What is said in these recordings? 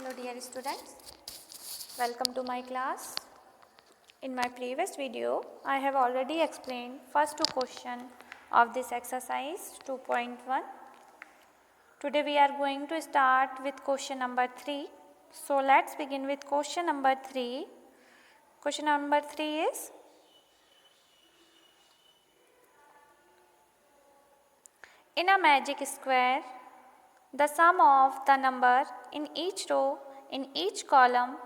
Hello dear students, welcome to my class. In my previous video, I have already explained first two question of this exercise 2.1. Today we are going to start with question number 3. So let's begin with question number 3. Question number 3 is, in a magic square, the sum of the number in each row, in each column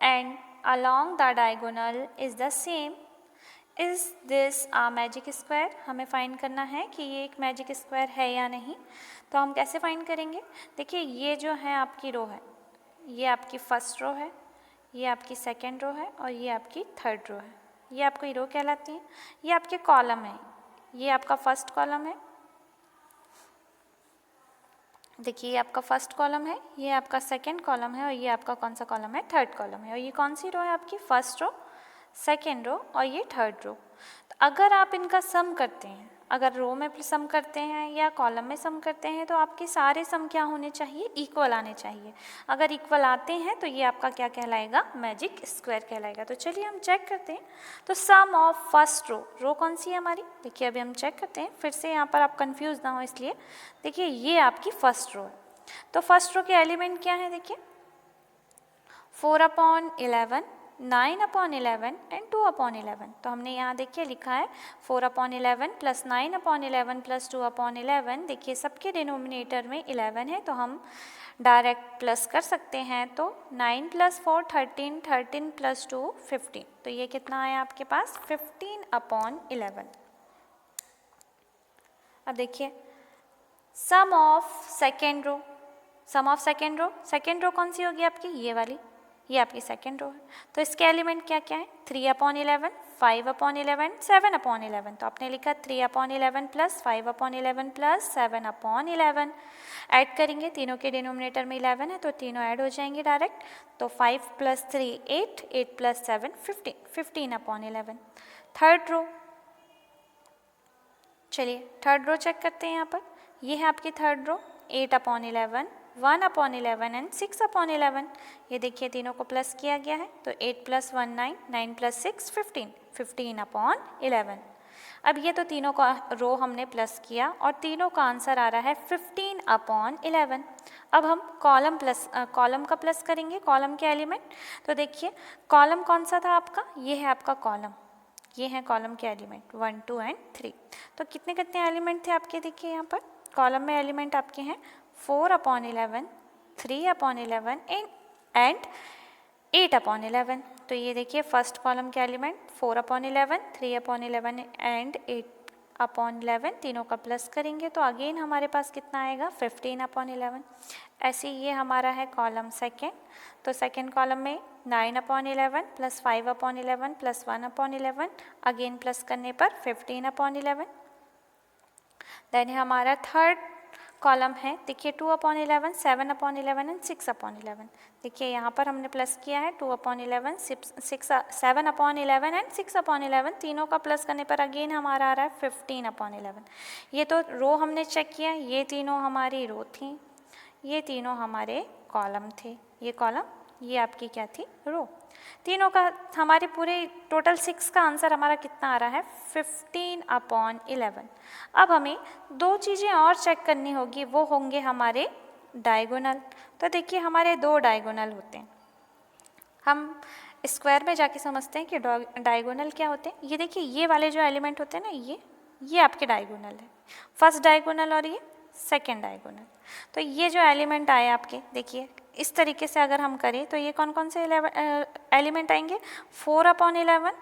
and along the diagonal is the same. Is this a magic square? हमें find करना है कि ये एक magic square है या नहीं. तो हम कैसे फाइंड करेंगे? देखिए ये जो है आपकी रो है, ये आपकी फर्स्ट रो है, ये आपकी सेकेंड रो है और ये आपकी थर्ड रो है. ये आपकी रो कहलाती है. ये आपके कॉलम है, ये आपका फर्स्ट कॉलम है. देखिए ये आपका फर्स्ट कॉलम है, ये आपका सेकंड कॉलम है और ये आपका कौन सा कॉलम है? थर्ड कॉलम है. और ये कौन सी रो है आपकी? फर्स्ट रो, सेकंड रो और ये थर्ड रो. तो अगर आप इनका सम करते हैं, अगर रो में सम करते हैं या कॉलम में सम करते हैं, तो आपके सारे सम क्या होने चाहिए? इक्वल आने चाहिए. अगर इक्वल आते हैं तो ये आपका क्या कहलाएगा? मैजिक स्क्वायर कहलाएगा. तो चलिए हम चेक करते हैं. तो सम ऑफ फर्स्ट रो, रो कौन सी है हमारी? देखिए अभी हम चेक करते हैं, फिर से यहाँ पर आप कंफ्यूज ना हो इसलिए. देखिए ये आपकी फर्स्ट रो है. तो फर्स्ट रो के एलिमेंट क्या है? देखिए 4/11, 9/11 एंड 2/11. तो हमने यहाँ देखिए लिखा है 4/11 प्लस 9/11 प्लस 2/11. देखिए सबके डिनोमिनेटर में 11 है तो हम डायरेक्ट प्लस कर सकते हैं. तो 9 + 4 13, 13 + 2 15. तो ये कितना आया आपके पास? 15/11. अब देखिए sum of second row, sum of second row, second row कौन सी होगी आपकी? ये वाली, ये आपकी सेकेंड रो है. तो इसके एलिमेंट क्या क्या है? 3/11, 5/11, 7/11. तो आपने लिखा 3/11 प्लस 5/11 प्लस 7/11. ऐड करेंगे, तीनों के डिनोमिनेटर में 11 है तो तीनों ऐड हो जाएंगे डायरेक्ट. तो 5 + 3 8, 8 + 7 15, 15/11. थर्ड रो, चलिए थर्ड रो चेक करते हैं. यहाँ पर ये है आपकी थर्ड रो, 8/11, 1/11 एंड 6/11. ये देखिए तीनों को प्लस किया गया है. तो 8 + 1 9, 9 + 6 15, 15/11. अब ये तो तीनों का रो हमने प्लस किया और तीनों का आंसर आ रहा है 15/11. अब हम कॉलम का प्लस करेंगे, कॉलम के एलिमेंट. तो देखिए कॉलम कौन सा था आपका? ये है आपका कॉलम, ये है कॉलम के एलिमेंट 1 2 एंड 3. तो कितने कितने एलिमेंट थे आपके? देखिए यहाँ पर कॉलम में एलिमेंट आपके हैं 4/11, 3/11 एंड 8/11. तो ये देखिए फर्स्ट कॉलम के एलिमेंट 4/11, 3/11 एंड 8/11. तीनों का प्लस करेंगे तो अगेन हमारे पास कितना आएगा? 15/11. ऐसे ये हमारा है कॉलम सेकेंड. तो सेकेंड कॉलम में 9/11 प्लस 5/11 प्लस 1/11. अगेन प्लस करने पर 15/11. देन हमारा थर्ड कॉलम है, देखिए 2/11, 7/11 एंड 6/11. देखिए यहाँ पर हमने प्लस किया है 2/11, 7/11 एंड 6/11. तीनों का प्लस करने पर अगेन हमारा आ रहा है 15/11. ये तो रो हमने चेक किया, ये तीनों हमारी रो थी, ये तीनों हमारे कॉलम थे. ये कॉलम, ये आपकी क्या थी? रो. तीनों का हमारे पूरे टोटल 6 का आंसर हमारा कितना आ रहा है? 15/11. अब हमें दो चीज़ें और चेक करनी होगी, वो होंगे हमारे डायगोनल. तो देखिए हमारे दो डायगोनल होते हैं. हम स्क्वायर में जाके समझते हैं कि डायगोनल क्या होते हैं. ये देखिए ये वाले जो एलिमेंट होते हैं ना, ये आपके डायगोनल है, फर्स्ट डायगोनल और ये सेकेंड डायगोनल. तो ये जो एलिमेंट आए आपके, देखिए इस तरीके से अगर हम करें तो ये कौन कौन से एलिमेंट आएंगे? 4/11,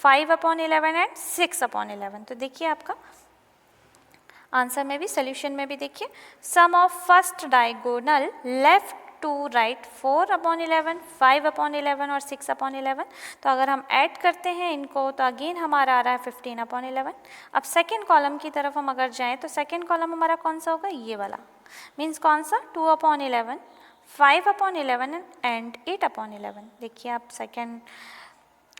5/11 एंड 6/11. तो देखिए आपका आंसर में भी, सोल्यूशन में भी देखिए sum of first diagonal left to right 4/11, 5/11 और 6/11. तो अगर हम ऐड करते हैं इनको तो अगेन हमारा आ रहा है 15/11. अब सेकेंड कॉलम की तरफ हम अगर जाएं तो सेकेंड कॉलम हमारा कौन सा होगा? ये वाला. मीन्स कौन सा? 2/11, 5/11 एंड 8/11. देखिए आप सेकेंड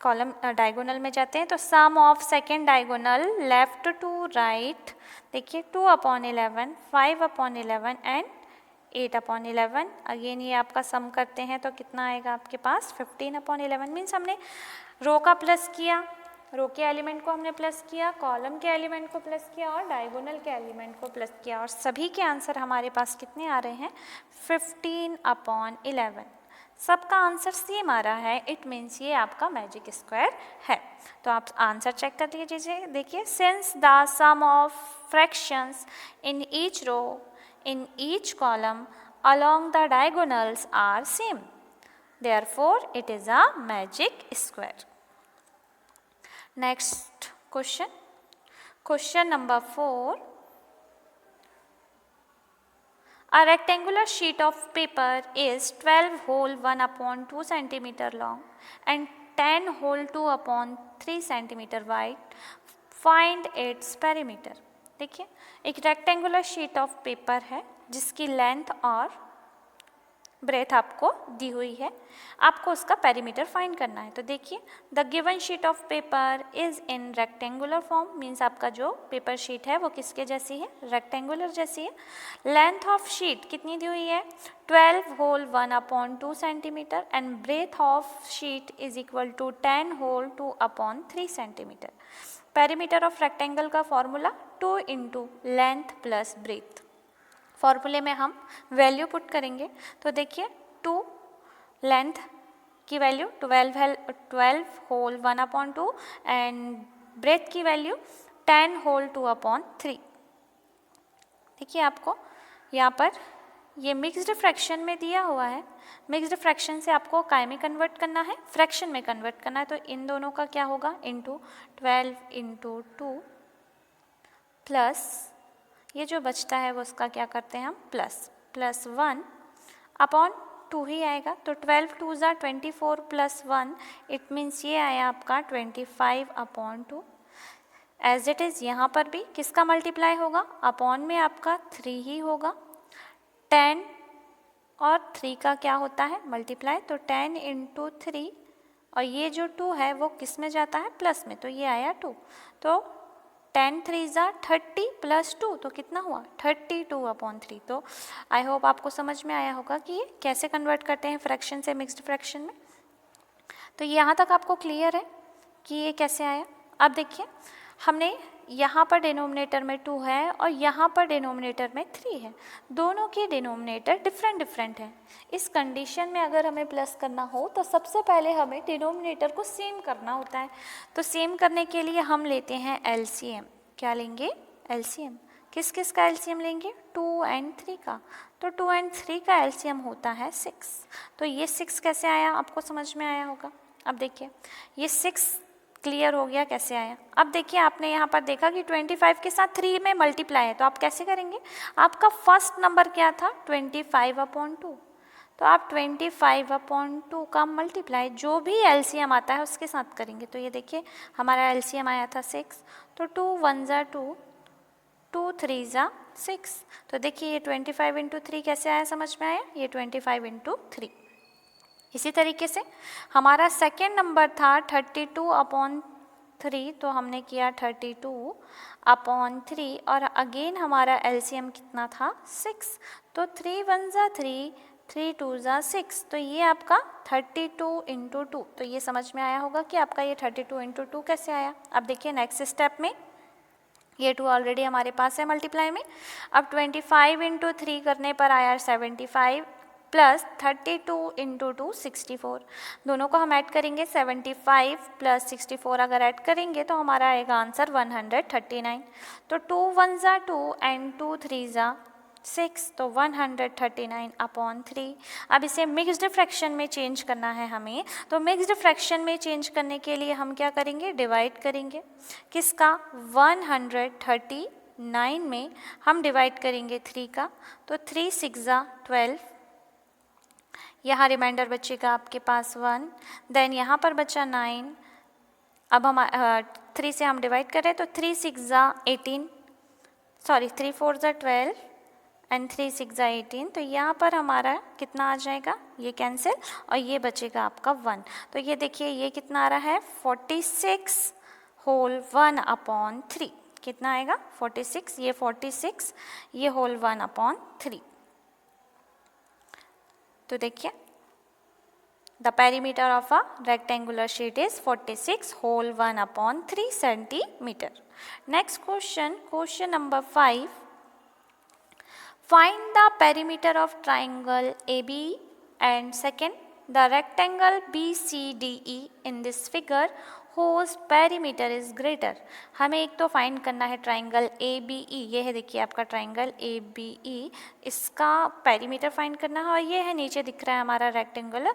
कॉलम डायगोनल में जाते हैं तो sum of second diagonal left to right, देखिए 2/11, 5/11 एंड 8/11। अगेन ये आपका सम करते हैं तो कितना आएगा आपके पास 15/11। मीन्स हमने रो का प्लस किया, रो के एलिमेंट को हमने प्लस किया, कॉलम के एलिमेंट को प्लस किया और डायगोनल के एलिमेंट को प्लस किया, और सभी के आंसर हमारे पास कितने आ रहे हैं 15/11। सबका आंसर सेम आ रहा है, इट मीन्स ये आपका मैजिक स्क्वायर है। तो आप आंसर चेक कर लीजिए। देखिए, since the sum of fractions in each row in each column along the diagonals are same, therefore it is a magic square. Next question, question number 4. A rectangular sheet of paper is 12 whole 1/2 centimeter long and 10 whole 2/3 centimeter wide. Find its perimeter. देखिए, एक rectangular sheet of paper है जिसकी length और breath आपको दी हुई है, आपको उसका पेरीमीटर फाइंड करना है। तो देखिए, the given sheet of paper is in rectangular form, means आपका जो पेपर शीट है वो किसके जैसी है, रेक्टेंगुलर जैसी है। लेंथ ऑफ शीट कितनी दी हुई है 12 whole 1/2 centimetre and breadth of sheet is equal to 10 whole 2/3 centimetre. Perimeter of rectangle का formula 2 into length plus breadth. फॉर्मूले में हम वैल्यू पुट करेंगे, तो देखिए 2 लेंथ की वैल्यू 12 होल 1/2 एंड ब्रेथ की वैल्यू 10 होल 2/3। देखिए, आपको यहाँ पर ये मिक्स्ड फ्रैक्शन में दिया हुआ है, मिक्स्ड फ्रैक्शन से आपको काय में कन्वर्ट करना है, फ्रैक्शन में कन्वर्ट करना है। तो इन दोनों का क्या होगा, इंटू 12 इंटू 2 प्लस ये जो बचता है वो उसका क्या करते हैं हम प्लस 1/2 ही आएगा। तो 12 2 ज़ा 24 प्लस 1, इट मीन्स ये आया आपका 25/2। एज इट इज़ यहाँ पर भी किसका मल्टीप्लाई होगा, अपॉन में आपका 3 ही होगा। 10 और 3 का क्या होता है मल्टीप्लाई, तो 10 इंटू 3 और ये जो 2 है वो किस में जाता है प्लस में, तो ये आया 2। तो 10 3 ज़ा 30 प्लस 2, तो कितना हुआ 32/3। तो आई होप आपको समझ में आया होगा कि ये कैसे कन्वर्ट करते हैं फ्रैक्शन से मिक्स्ड फ्रैक्शन में। तो यहाँ तक आपको क्लियर है कि ये कैसे आया। अब देखिए, हमने यहाँ पर डिनोमिनेटर में 2 है और यहाँ पर डिनोमिनेटर में 3 है, दोनों के डिनोमिनेटर डिफरेंट हैं। इस कंडीशन में अगर हमें प्लस करना हो तो सबसे पहले हमें डिनोमिनेटर को सेम करना होता है। तो सेम करने के लिए हम लेते हैं एलसीएम। क्या लेंगे, एलसीएम। किस किस का एलसीएम लेंगे, 2 और 3 का। तो 2 और 3 का एलसीएम होता है 6। तो ये 6 कैसे आया, आपको समझ में आया होगा। अब देखिए, ये 6 क्लियर हो गया कैसे आया। अब देखिए, आपने यहाँ पर देखा कि 25 के साथ 3 में मल्टीप्लाई है, तो आप कैसे करेंगे, आपका फर्स्ट नंबर क्या था 25/2, तो आप 25/2 का मल्टीप्लाई जो भी एलसीएम आता है उसके साथ करेंगे। तो ये देखिए, हमारा एलसीएम आया था 6, तो 2 1 ज़ा 2, 2 3 ज़ा 6। तो देखिए, ये 25 इंटू 3 कैसे आया, समझ में आया, ये 25 इंटू 3। इसी तरीके से हमारा सेकेंड नंबर था 32/3, तो हमने किया 32/3 और अगेन हमारा एलसीएम कितना था 6, तो 3 1 ज़ा 3, 3 2 ज़ा 6, तो ये आपका 32 इंटू 2। तो ये समझ में आया होगा कि आपका ये 32 इंटू 2 कैसे आया। अब देखिए, नेक्स्ट स्टेप में ये 2 ऑलरेडी हमारे पास है मल्टीप्लाई में। अब 25 इंटू 3 करने पर आया 75 प्लस 32 इंटू 2 64। दोनों को हम ऐड करेंगे, 75 प्लस 64 अगर ऐड करेंगे तो हमारा आएगा आंसर 139। तो 2 1 ज़ा 2 एंड 2 3 ज़ा 6, तो 139/3। अब इसे मिक्स्ड फ्रैक्शन में चेंज करना है हमें, तो मिक्स्ड फ्रैक्शन में चेंज करने के लिए हम क्या करेंगे, डिवाइड करेंगे। किसका, 139 में हम डिवाइड करेंगे 3 का, तो 3 6 ज़ा 12, यहाँ रिमाइंडर बचेगा आपके पास 1, देन यहाँ पर बचा 9। अब हम 3 से हम डिवाइड करें तो 3 6 ज़ा 18, सॉरी 3 4 ज़ा 12 एंड 3 6 ज़ा 18। तो यहाँ पर हमारा कितना आ जाएगा, ये कैंसिल और ये बचेगा आपका 1। तो ये देखिए, ये कितना आ रहा है 46 होल 1/3। कितना आएगा 46, ये 46, ये होल 1/3। तो देखिए the perimeter of a rectangular sheet is 46 whole 1/3 centimetre. Next question number 5. Find the perimeter of triangle ABE and second the rectangle BCDE in this figure whose perimeter is greater. हमें एक तो find करना है triangle ABE, ये है देखिए आपका triangle ABE, इसका पेरीमीटर फाइंड करना है, और ये है नीचे दिख रहा है हमारा रेक्टेंगल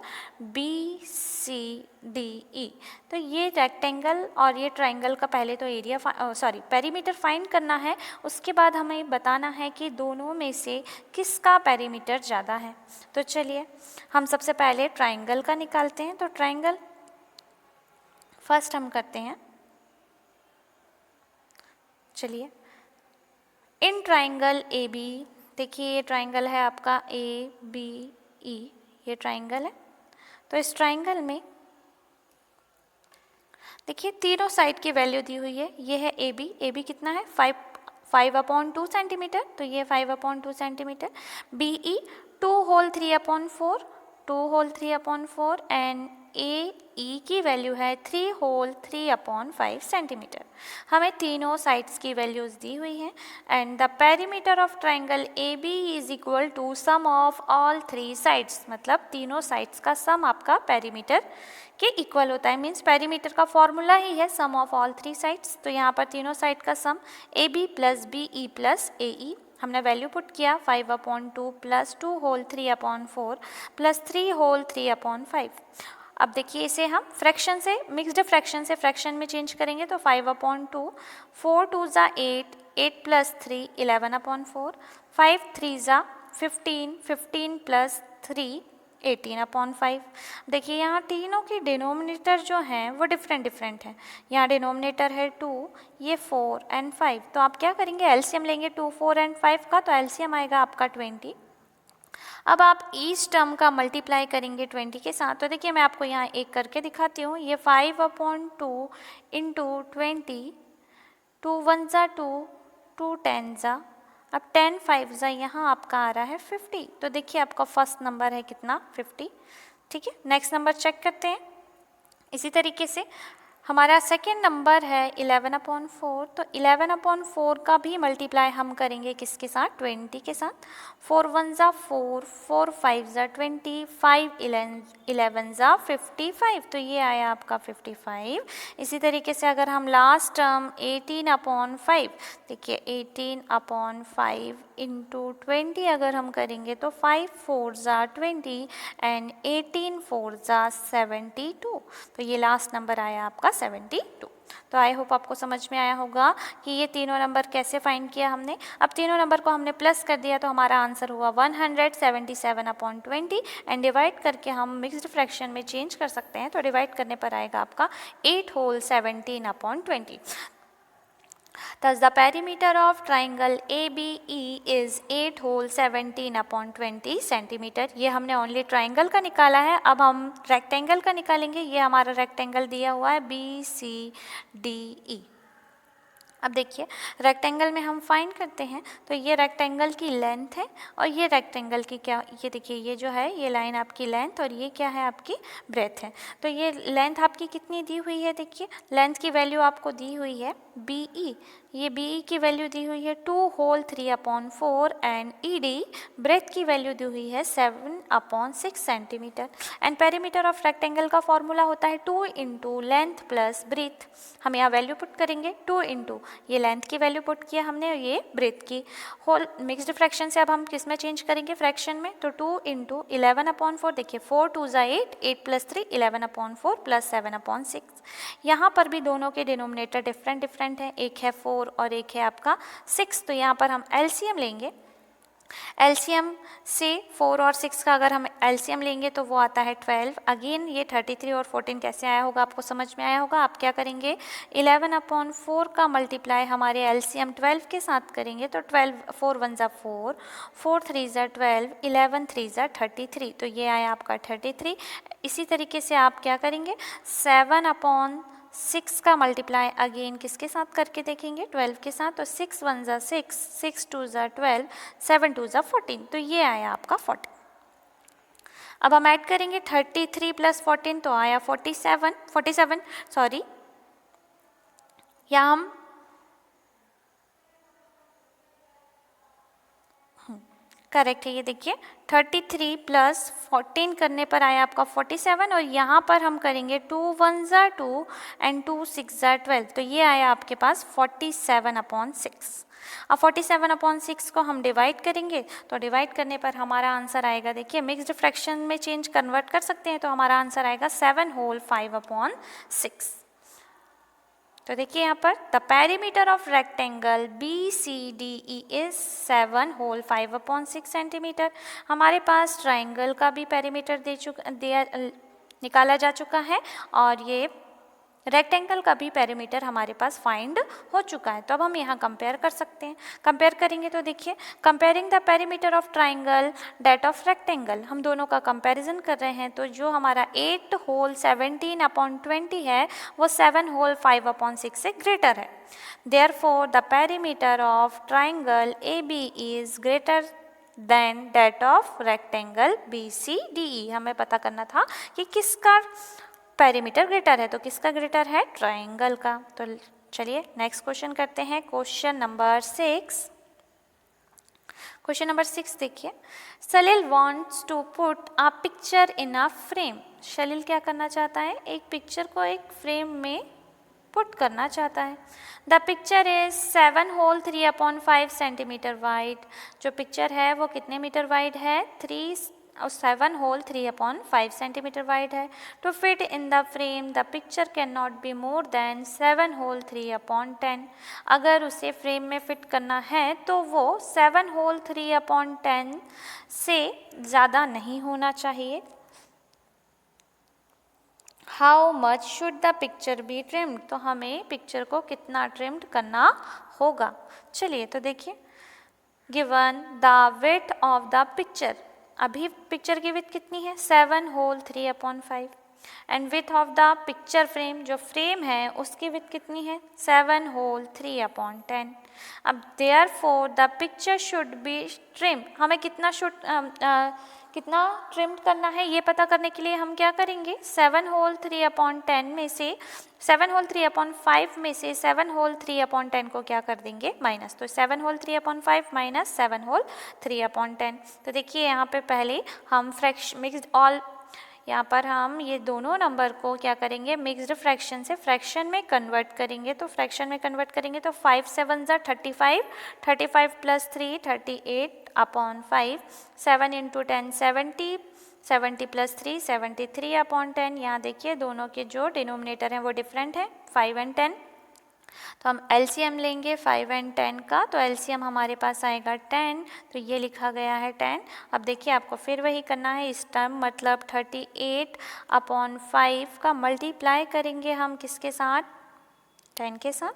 BCDE. तो ये रेक्टेंगल और ये ट्राइंगल का पहले तो एरिया पेरीमीटर फाइंड करना है, उसके बाद हमें बताना है कि दोनों में से किसका पेरीमीटर ज़्यादा है. तो चलिए हम सबसे पहले ट्राइंगल का निकालते हैं. तो ट्राइंगल फर्स्ट हम करते हैं. चलिए इन ट्राइंगल AB, देखिए ये ट्राइंगल है आपका ABE, ये ट्राइंगल है. तो इस ट्राइंगल में देखिए तीनों साइड की वैल्यू दी हुई है. ये है AB कितना है 5/2 सेंटीमीटर, तो ये 5/2 centimetre. BE 2 whole 3/4 and AE की वैल्यू है 3 होल 3/5 सेंटीमीटर. हमें तीनों साइड्स की वैल्यूज दी हुई हैं. And the perimeter of triangle AB is equal to sum of all 3 sides, मतलब तीनों साइड्स का सम आपका पेरीमीटर के इक्वल होता है. मीन्स पेरीमीटर का फॉर्मूला ही है सम ऑफ ऑल 3 साइड्स. तो यहाँ पर तीनों साइड का सम AB plus BE plus AE, हमने वैल्यू पुट किया 5/2 प्लस 2 होल 3/4 प्लस 3 होल 3/5. अब देखिए इसे हम फ्रैक्शन से, मिक्स्ड फ्रैक्शन से फ्रैक्शन में चेंज करेंगे. तो 5/2, 4 2 ज़ा 8, 8 प्लस 3 11/4, 5 3 ज़ा 15, 15 प्लस 3 18/5. देखिए यहाँ तीनों की डिनोमिनेटर जो हैं वो डिफरेंट हैं. यहाँ डिनोमिनेटर है 2, ये 4 एंड 5. तो आप क्या करेंगे, एलसीएम लेंगे 2, 4 एंड 5 का, तो एलसीएम आएगा आपका 20. अब आप ईच टर्म का मल्टीप्लाई करेंगे 20 के साथ. तो देखिए मैं आपको यहाँ एक करके दिखाती हूँ. ये 5/2 इंटू 20, 2 1 ज़ा 2, 2 10 ज़ा, अब 10 5 ज़ा, यहाँ आपका आ रहा है 50. तो देखिए आपका फर्स्ट नंबर है कितना 50. ठीक है, नेक्स्ट नंबर चेक करते हैं. इसी तरीके से हमारा सेकेंड नंबर है 11/4. तो 11/4 का भी मल्टीप्लाई हम करेंगे किसके साथ, 20 के साथ. 4 1 ज़ा 4, 4 5 ज़ा 20, 5 11 ज़ा 55. तो ये आया आपका 55. इसी तरीके से अगर हम लास्ट टर्म 18/5, देखिए 18/5 इंटू 20 अगर हम करेंगे तो 5 4 ज़ा 20 एंड 18 4 ज़ा 72. तो ये लास्ट नंबर आया आपका 72. तो आई होप आपको समझ में आया होगा कि ये तीनों नंबर कैसे फाइंड किया हमने. अब तीनों नंबर को हमने प्लस कर दिया तो हमारा आंसर हुआ 177/20 एंड डिवाइड करके हम मिक्स्ड फ्रैक्शन में चेंज कर सकते हैं. तो डिवाइड करने पर आएगा आपका 8 whole 17/20. Thus the perimeter of triangle ABE is 8 whole 17/20 centimetre. ये हमने ओनली ट्राइंगल का निकाला है. अब हम रेक्टेंगल का निकालेंगे. ये हमारा रेक्टेंगल दिया हुआ है BCDE. अब देखिए रेक्टेंगल में हम फाइंड करते हैं. तो ये रेक्टेंगल की लेंथ है और ये रेक्टेंगल की क्या, ये देखिए ये जो है ये लाइन आपकी लेंथ और ये क्या है आपकी ब्रेथ है. तो ये लेंथ आपकी कितनी दी हुई है, देखिए लेंथ की वैल्यू आपको दी हुई है BE, ये BE की वैल्यू दी हुई है 2 होल 3/4 एंड ED ब्रेथ की वैल्यू दी हुई है 7/6 centimetre. And perimeter of rectangle का फॉर्मूला होता है 2 इंटू लेंथ प्लस ब्रेथ. हम यहाँ वैल्यू पुट करेंगे 2 इंटू ये लेंथ की वैल्यू पुट किया हमने और ये ब्रेथ की. होल मिक्स्ड फ्रैक्शन से अब हम किस में चेंज करेंगे, फ्रैक्शन में. तो 2 इंटू 11/4, देखिए 4 2 ज़ा 8, 8 प्लस 3 11/4 प्लस 7/6. यहाँ पर भी दोनों के डिनोमिनेटर डिफरेंट है. एक है 4 और एक है आपका 6. तो यहाँ पर हम एलसीएम लेंगे. एलसीएम से 4 और 6 का अगर हम एलसीएम लेंगे तो वो आता है 12. अगेन ये 33 और 14 कैसे आया होगा आपको समझ में आया होगा. आप क्या करेंगे 11/4 का मल्टीप्लाई हमारे एलसीएम 12 के साथ करेंगे. तो 12 4 1 ज़ा 4, 4 3 ज़ा 12, 11 3 ज़ा 33. तो ये आया आपका 33. इसी तरीके से आप क्या करेंगे 7/6 का मल्टीप्लाई अगेन किसके साथ करके देखेंगे 12 के साथ. तो 6 1 ज़ा 6, 6 2 ज़ा 12, 7 2 ज़ा 14. तो ये आया आपका 40. अब हम ऐड करेंगे 33 + 14 तो आया 47 सॉरी, या हम करेक्ट है, ये देखिए 33 + 14 करने पर आया आपका 47 और यहाँ पर हम करेंगे 2 1 ज़ा 2 एंड 2 6 ज़ा 12, तो ये आया आपके पास 47/6। अब 47/6 को हम डिवाइड करेंगे, तो डिवाइड करने पर हमारा आंसर आएगा, देखिए मिक्स्ड फ्रैक्शन में चेंज कन्वर्ट कर सकते हैं, तो हमारा आंसर आएगा 7 होल 5/6। तो देखिए यहाँ पर the perimeter of rectangle BCDE is 7 whole 5/6 centimetre. हमारे पास ट्राइंगल का भी पेरीमीटर निकाला जा चुका है और ये रेक्टेंगल का भी पेरीमीटर हमारे पास फाइंड हो चुका है। तो अब हम यहाँ कंपेयर कर सकते हैं। कंपेयर करेंगे तो देखिए comparing the perimeter of triangle that of rectangle, हम दोनों का कंपैरिजन कर रहे हैं, तो जो हमारा 8 होल 17/20 है वो 7 होल 5/6 से ग्रेटर है। Therefore the perimeter of triangle AB is greater than that of rectangle BCDE। हमें पता करना था कि किसका पेरीमीटर ग्रेटर है, तो किसका ग्रेटर है, ट्राइंगल का। तो चलिए नेक्स्ट क्वेश्चन करते हैं, क्वेश्चन नंबर 6। क्वेश्चन नंबर 6 देखिए, Salil wants to put a picture in a frame. Salil क्या करना चाहता है, एक पिक्चर को एक फ्रेम में पुट करना चाहता है। The picture is 7 whole 3/5 centimetre wide. जो पिक्चर है वो कितने मीटर वाइड है, 7 होल 3/5 सेंटीमीटर वाइड है। To fit in the frame the picture can not be more than 7 whole 3/10। अगर उसे फ्रेम में फिट करना है तो वो 7 होल 3/10 से ज़्यादा नहीं होना चाहिए। How much should the picture be trimmed, तो हमें पिक्चर को कितना ट्रिम्ड करना होगा। चलिए तो देखिए, given the width of the picture, अभी पिक्चर की विड्थ कितनी है, 7 whole 3/5 and width of the picture frame, जो फ्रेम है उसकी विड्थ कितनी है, 7 होल 3/10। अब therefore the picture should be trim, हमें कितना ट्रिम्ड करना है ये पता करने के लिए हम क्या करेंगे, 7 होल 3/10 में से 7 होल 3/5 में से 7 होल 3/10 को क्या कर देंगे, माइनस। तो 7 होल 3/5 माइनस 7 होल 3/10। तो देखिए यहाँ पे पहले हम मिक्स्ड ऑल, यहाँ पर हम ये दोनों नंबर को क्या करेंगे, मिक्स्ड फ्रैक्शन से फ्रैक्शन में कन्वर्ट करेंगे। तो फ्रैक्शन में कन्वर्ट करेंगे तो 5 7 ज़ा 35, 35 + 3 38/5, 7 × 10 70, 70 + 3 73/10। यहाँ देखिए दोनों के जो डिनोमिनेटर हैं वो डिफरेंट है, 5 और 10। तो हम एलसीएम लेंगे 5 और 10 का, तो एलसीएम हमारे पास आएगा 10, तो ये लिखा गया है 10। अब देखिए आपको फिर वही करना है, इस टर्म मतलब 38/5 का मल्टीप्लाई करेंगे हम किसके साथ, 10 के साथ।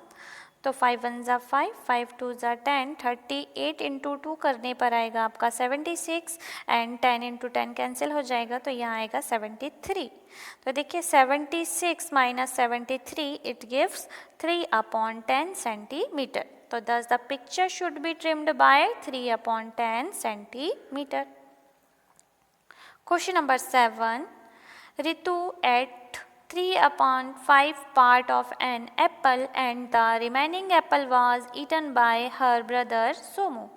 तो 5 1 ज़ा 5, 5 2 ज़ा 10, 38 × 2 करने पर आएगा आपका 76 एंड 10 × 10 कैंसिल हो जाएगा, तो यहाँ आएगा 73। तो देखिए 76 - 73 इट गिव्स 3/10 सेंटीमीटर। तो thus the picture should be trimmed by 3/10 centimetre. Question number 7, Ritu ate 3/5 part of an apple and the remaining apple was eaten by her brother Somu.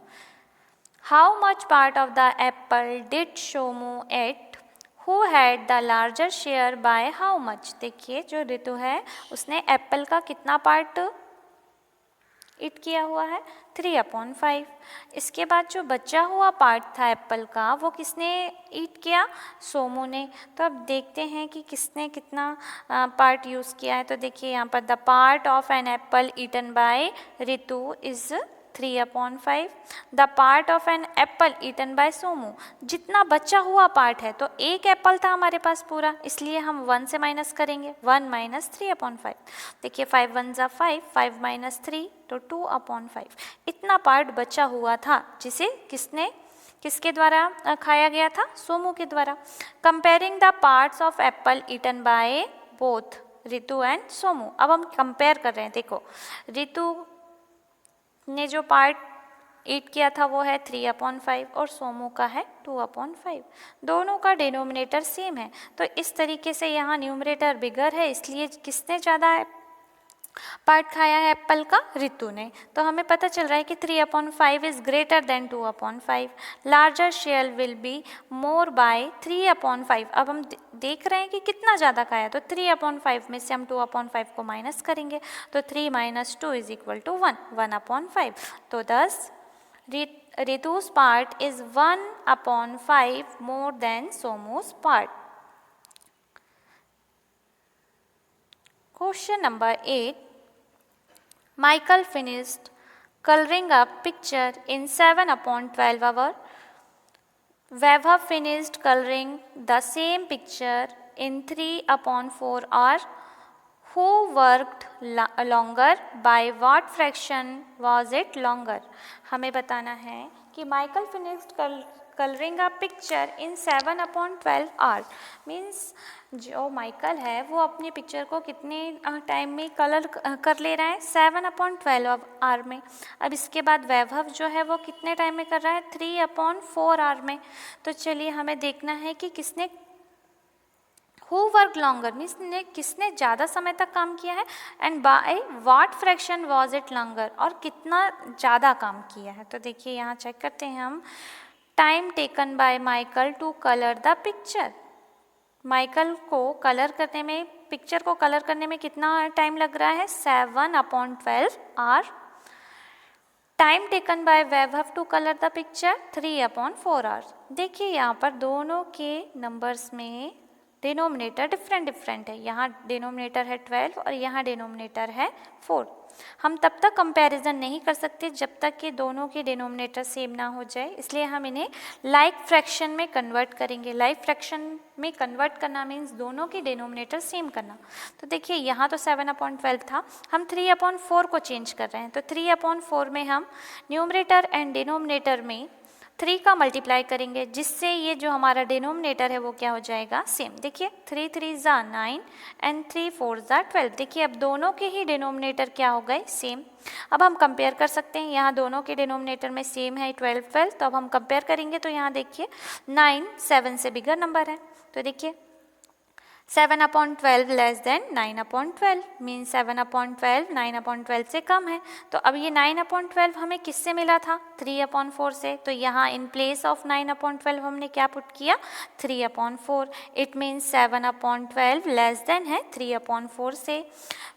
How much part of the apple did Somu eat? Who had the larger share by how much? देखिए जो ऋतु है उसने Apple का कितना part ईट किया हुआ है, 3/5। इसके बाद जो बचा हुआ पार्ट था एप्पल का वो किसने ईट किया, सोमू ने। तो अब देखते हैं कि किसने कितना पार्ट यूज़ किया है। तो देखिए यहाँ पर the part of an apple eaten by Ritu is 3/5, the part of an apple eaten by Somu, जितना बचा हुआ पार्ट है, तो एक एप्पल था हमारे पास पूरा, इसलिए हम 1 से माइनस करेंगे, 1 - 3/5। देखिए 5 1 ज़ा 5, 5 - 3 तो 2/5, इतना पार्ट बचा हुआ था जिसे किसके द्वारा खाया गया था, सोमू के द्वारा। Comparing the parts of apple eaten by both Ritu and Somu, अब हम कंपेयर कर रहे हैं। देखो ऋतु ने जो पार्ट ईट किया था वो है 3/5 और सोमू का है 2/5। दोनों का डिनोमिनेटर सेम है, तो इस तरीके से यहाँ न्यूमरेटर बिगर है, इसलिए किसने ज़्यादा पार्ट खाया है एप्पल का? ऋतु ने। तो हमें पता चल रहा है कि 3/5 is greater then 2/5। Larger share will be more by 3/5। अब हम देख रहे हैं कि कितना ज़्यादा खाया, तो 3/5 में से हम 2/5 को माइनस करेंगे, तो 3 - 2 = 1, 1/5। तो thus Ritu's part is 1/5 more than Somu's part. Question number 8. Michael finished coloring a picture in 7/12 hours. Vaibhav finished coloring the same picture in 3/4 hours. Who worked longer? By what fraction was it longer? हमें बताना है कि Michael finished colouring a picture in 7/12 hour. Means जो Michael है वो अपनी picture को कितने टाइम में कलर कर ले रहा है? 7/12 आवर में। अब इसके बाद वैभव जो है वो कितने टाइम में कर रहा है? 3/4 आवर में। तो चलिए हमें देखना है कि किसने हु वर्क लॉन्गर, मीन्स किसने ज़्यादा समय तक काम किया है, and by what fraction was it longer, और कितना ज़्यादा काम किया है। तो देखिए यहाँ चेक करते हैं हम। Time taken by Michael to colour the picture. Michael को कलर करने में, पिक्चर को कलर करने में कितना टाइम लग रहा है? 7/12 hour. Time taken by Vaibhav to colour the picture 3/4 hours. देखिए यहाँ पर दोनों के नंबर्स में डिनोमिनेटर डिफरेंट है। यहाँ डिनोमिनेटर है 12 और यहाँ डिनोमिनेटर है 4। हम तब तक कंपैरिजन नहीं कर सकते जब तक कि दोनों के डिनोमिनेटर सेम ना हो जाए, इसलिए हम इन्हें लाइक फ्रैक्शन में कन्वर्ट करेंगे। लाइक फ्रैक्शन में कन्वर्ट करना मीन्स दोनों के डिनोमिनेटर सेम करना। तो देखिए यहाँ तो 7/12 था, हम 3/4 को चेंज कर रहे हैं। तो 3/4 में हम न्यूमरेटर एंड डिनोमिनेटर में 3 का मल्टीप्लाई करेंगे, जिससे ये जो हमारा डिनोमिनेटर है वो क्या हो जाएगा? सेम। देखिए 3 3 = 9 एंड 3 4 = 12। देखिए अब दोनों के ही डिनोमिनेटर क्या हो गए? सेम। अब हम कंपेयर कर सकते हैं, यहाँ दोनों के डिनोमिनेटर में सेम है 12 12। तो अब हम कंपेयर करेंगे तो यहाँ देखिए 9 7 से बिगर नंबर है। तो देखिए 7/12 लेस देन 9/12 मीन्स 7/12 9/12 से कम है। तो अब ये 9/12 हमें किससे मिला था? 3/4 से। तो यहाँ इन प्लेस ऑफ 9/12 हमने क्या पुट किया? 3/4। इट मीन्स 7/12 लेस देन है 3/4 से।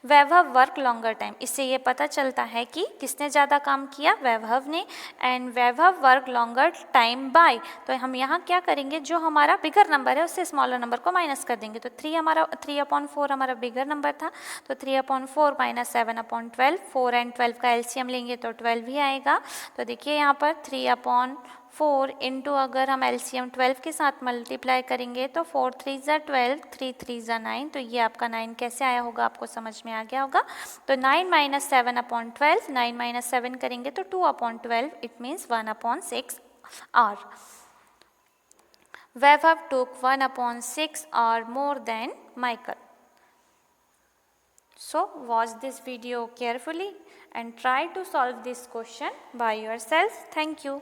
वैभव वर्क लॉन्गर टाइम, इससे ये पता चलता है कि किसने ज़्यादा काम किया? वैभव ने। And Vaibhav work longer time by, तो हम यहाँ क्या करेंगे? जो हमारा बिगर नंबर है उससे स्मॉलर नंबर को माइनस कर देंगे। तो 3/4 हमारा बिगर नंबर था, तो 3/4 - 7/12, 4 एंड 12 का एलसीएम लेंगे तो 12 ही आएगा। तो देखिए यहाँ पर 3/4 इंटू अगर हम एलसीएम 12 के साथ मल्टीप्लाई करेंगे तो 4 3 = 12, 3 3 = 9। तो ये आपका 9 कैसे आया होगा? आपको समझ में आ गया होगा। तो 9 - 7/12, 9 - 7 करेंगे तो 2/12, it means 1/6 hour. Vaibhav took 1/6 hour more than Michael. So watch this video carefully and try to solve this question by yourself. Thank you.